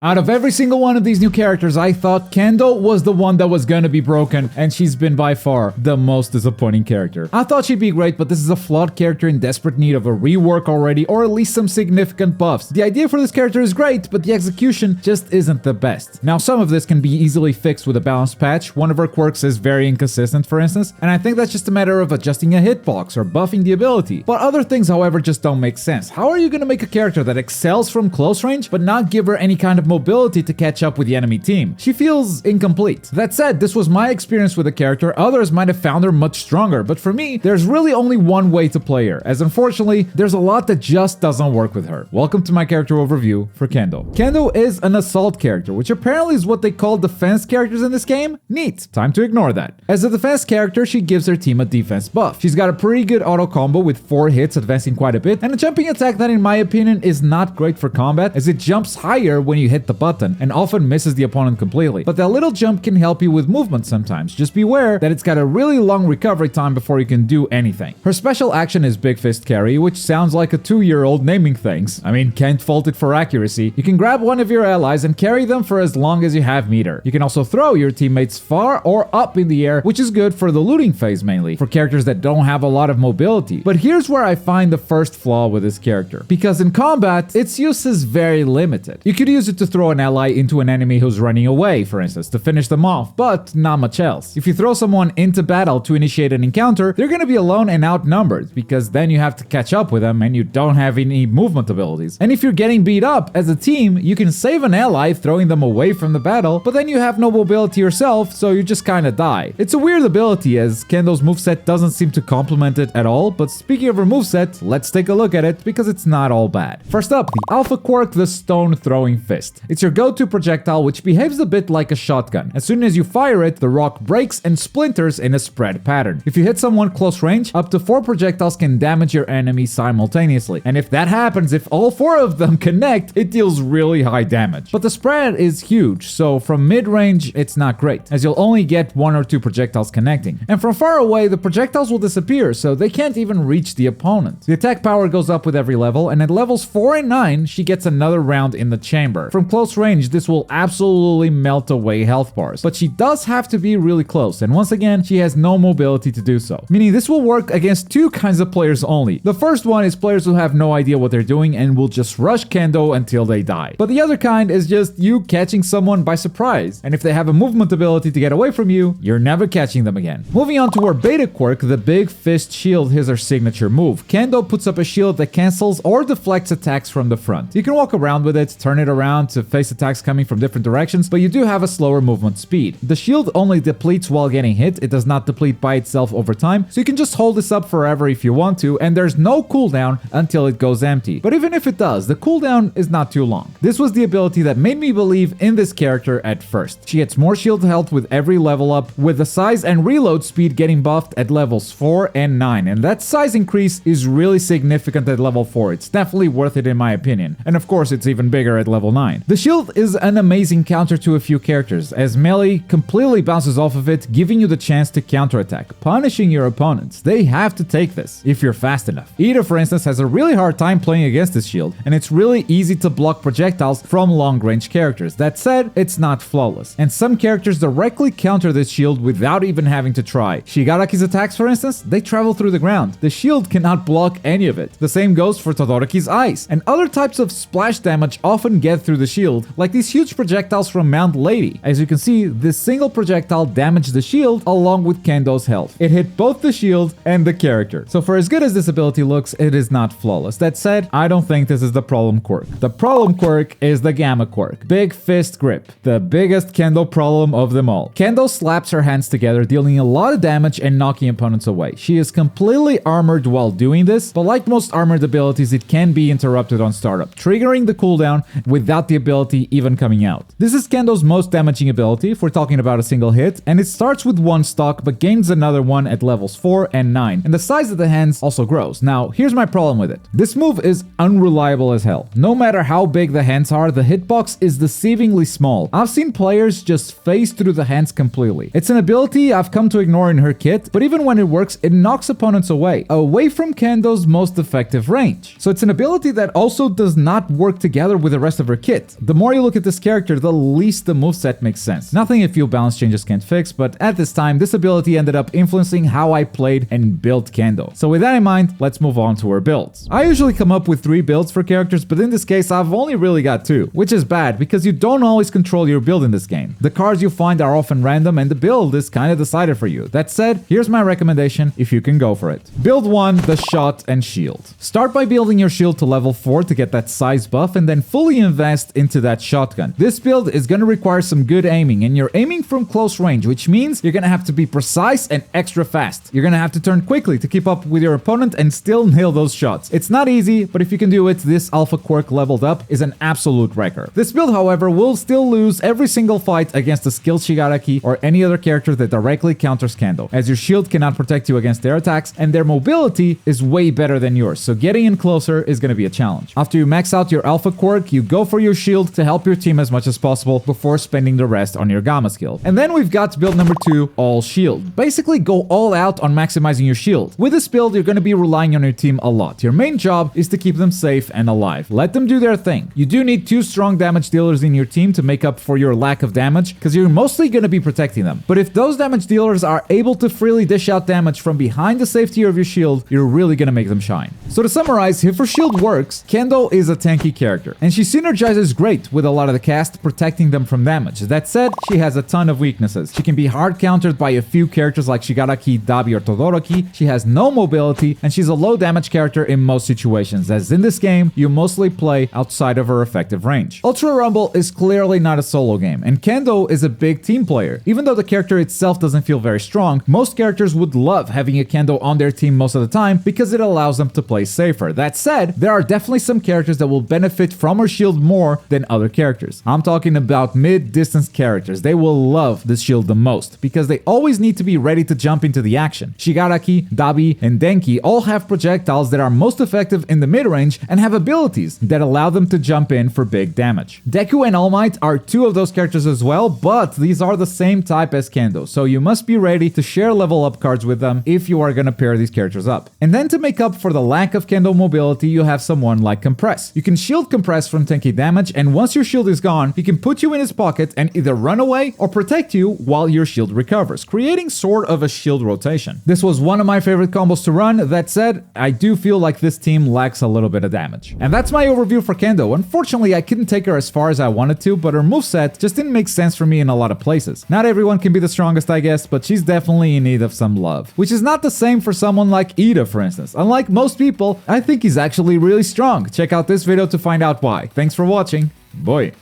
Out of every single one of these new characters, I thought Kendo was the one that was gonna be broken, and she's been by far the most disappointing character. I thought she'd be great, but this is a flawed character in desperate need of a rework already, or at least some significant buffs. The idea for this character is great, but the execution just isn't the best. Now, some of this can be easily fixed with a balanced patch. One of her quirks is very inconsistent, for instance, and I think that's just a matter of adjusting a hitbox or buffing the ability. But other things, however, just don't make sense. How are you gonna make a character that excels from close range, but not give her any kind of mobility to catch up with the enemy team? She feels incomplete. That said, this was my experience with the character. Others might have found her much stronger, but for me, there's really only one way to play her, as unfortunately, there's a lot that just doesn't work with her. Welcome to my character overview for Kendo. Kendo is an assault character, which apparently is what they call defense characters in this game. Neat. Time to ignore that. As a defense character, she gives her team a defense buff. She's got a pretty good auto combo with 4 hits, advancing quite a bit, and a jumping attack that in my opinion is not great for combat, as it jumps higher when you hit the button and often misses the opponent completely. But that little jump can help you with movement sometimes. Just beware that it's got a really long recovery time before you can do anything. Her special action is Big Fist Carry, which sounds like a 2-year-old naming things. I mean, can't fault it for accuracy. You can grab one of your allies and carry them for as long as you have meter. You can also throw your teammates far or up in the air, which is good for the looting phase mainly, for characters that don't have a lot of mobility. But here's where I find the first flaw with this character. Because in combat, its use is very limited. You could use it to throw an ally into an enemy who's running away, for instance, to finish them off, but not much else. If you throw someone into battle to initiate an encounter, they're gonna be alone and outnumbered, because then you have to catch up with them and you don't have any movement abilities. And if you're getting beat up as a team, you can save an ally throwing them away from the battle, but then you have no mobility yourself, so you just kinda die. It's a weird ability, as Kendo's moveset doesn't seem to complement it at all, but speaking of her moveset, let's take a look at it, because it's not all bad. First up, the Alpha Quirk, the Stone Throwing Fist. It's your go-to projectile, which behaves a bit like a shotgun. As soon as you fire it, the rock breaks and splinters in a spread pattern. If you hit someone close range, up to 4 projectiles can damage your enemy simultaneously. And if that happens, if all 4 of them connect, it deals really high damage. But the spread is huge, so from mid-range, it's not great, as you'll only get 1 or 2 projectiles connecting. And from far away, the projectiles will disappear, so they can't even reach the opponent. The attack power goes up with every level, and at levels 4 and 9, she gets another round in the chamber. From close range, this will absolutely melt away health bars, but she does have to be really close, and once again, she has no mobility to do so, meaning this will work against 2 kinds of players only. The first one is players who have no idea what they're doing and will just rush Kendo until they die. But the other kind is just you catching someone by surprise, and if they have a movement ability to get away from you, you're never catching them again. Moving on to her beta quirk, the Big Fist Shield is her signature move. Kendo puts up a shield that cancels or deflects attacks from the front. You can walk around with it, turn it around to face attacks coming from different directions, but you do have a slower movement speed. The shield only depletes while getting hit, it does not deplete by itself over time, so you can just hold this up forever if you want to, and there's no cooldown until it goes empty. But even if it does, the cooldown is not too long. This was the ability that made me believe in this character at first. She gets more shield health with every level up, with the size and reload speed getting buffed at levels 4 and 9, and that size increase is really significant at level 4. It's definitely worth it in my opinion, and of course it's even bigger at level 9. The shield is an amazing counter to a few characters, as melee completely bounces off of it, giving you the chance to counterattack, punishing your opponents. They have to take this, if you're fast enough. Ida, for instance, has a really hard time playing against this shield, and it's really easy to block projectiles from long-range characters. That said, it's not flawless, and some characters directly counter this shield without even having to try. Shigaraki's attacks, for instance, they travel through the ground. The shield cannot block any of it. The same goes for Todoroki's ice, and other types of splash damage often get through the shield, like these huge projectiles from Mount Lady. As you can see, this single projectile damaged the shield along with Kendo's health. It hit both the shield and the character. So for as good as this ability looks, it is not flawless. That said, I don't think this is the problem quirk. The problem quirk is the Gamma Quirk, Big Fist Grip, the biggest Kendo problem of them all. Kendo slaps her hands together, dealing a lot of damage and knocking opponents away. She is completely armored while doing this, but like most armored abilities, it can be interrupted on startup, triggering the cooldown without the ability even coming out. This is Kendo's most damaging ability if we're talking about a single hit, and it starts with 1 stock but gains another one at levels 4 and 9, and the size of the hands also grows. Now, here's my problem with it. This move is unreliable as hell. No matter how big the hands are, the hitbox is deceivingly small. I've seen players just phase through the hands completely. It's an ability I've come to ignore in her kit, but even when it works, it knocks opponents away from Kendo's most effective range. So it's an ability that also does not work together with the rest of her kit. it. The more you look at this character, the least the moveset makes sense. Nothing a few balance changes can't fix, but at this time, this ability ended up influencing how I played and built Kendo. So with that in mind, let's move on to our builds. I usually come up with 3 builds for characters, but in this case, I've only really got 2, which is bad because you don't always control your build in this game. The cards you find are often random and the build is kind of decided for you. That said, here's my recommendation if you can go for it. Build 1, the shot and shield. Start by building your shield to level 4 to get that size buff and then fully invest into that shotgun. This build is going to require some good aiming, and you're aiming from close range, which means you're going to have to be precise and extra fast. You're going to have to turn quickly to keep up with your opponent and still nail those shots. It's not easy, but if you can do it, this alpha quirk leveled up is an absolute wrecker. This build, however, will still lose every single fight against a skilled Shigaraki or any other character that directly counters Kendo, as your shield cannot protect you against their attacks and their mobility is way better than yours, so getting in closer is going to be a challenge. After you max out your alpha quirk, you go for your shield to help your team as much as possible before spending the rest on your gamma skill. And then we've got build number 2, all shield. Basically go all out on maximizing your shield. With this build, you're going to be relying on your team a lot. Your main job is to keep them safe and alive. Let them do their thing. You do need 2 strong damage dealers in your team to make up for your lack of damage, because you're mostly going to be protecting them. But if those damage dealers are able to freely dish out damage from behind the safety of your shield, you're really going to make them shine. So to summarize, if her shield works, Kendo is a tanky character, and she synergizes great with a lot of the cast, protecting them from damage. That said, she has a ton of weaknesses. She can be hard countered by a few characters like Shigaraki, Dabi, or Todoroki. She has no mobility, and she's a low damage character in most situations, as in this game, you mostly play outside of her effective range. Ultra Rumble is clearly not a solo game, and Kendo is a big team player. Even though the character itself doesn't feel very strong, most characters would love having a Kendo on their team most of the time because it allows them to play safer. That said, there are definitely some characters that will benefit from her shield more than other characters. I'm talking about mid-distance characters. They will love this shield the most because they always need to be ready to jump into the action. Shigaraki, Dabi, and Denki all have projectiles that are most effective in the mid-range and have abilities that allow them to jump in for big damage. Deku and All Might are 2 of those characters as well, but these are the same type as Kendo, so you must be ready to share level up cards with them if you are gonna pair these characters up. And then to make up for the lack of Kendo mobility, you have someone like Compress. You can shield Compress from tanky damage, and once your shield is gone, he can put you in his pocket and either run away or protect you while your shield recovers, creating sort of a shield rotation. This was one of my favorite combos to run. That said, I do feel like this team lacks a little bit of damage. And that's my overview for Kendo. Unfortunately, I couldn't take her as far as I wanted to, but her moveset just didn't make sense for me in a lot of places. Not everyone can be the strongest, I guess, but she's definitely in need of some love. Which is not the same for someone like Ida, for instance. Unlike most people, I think he's actually really strong. Check out this video to find out why. Thanks for watching. Bye.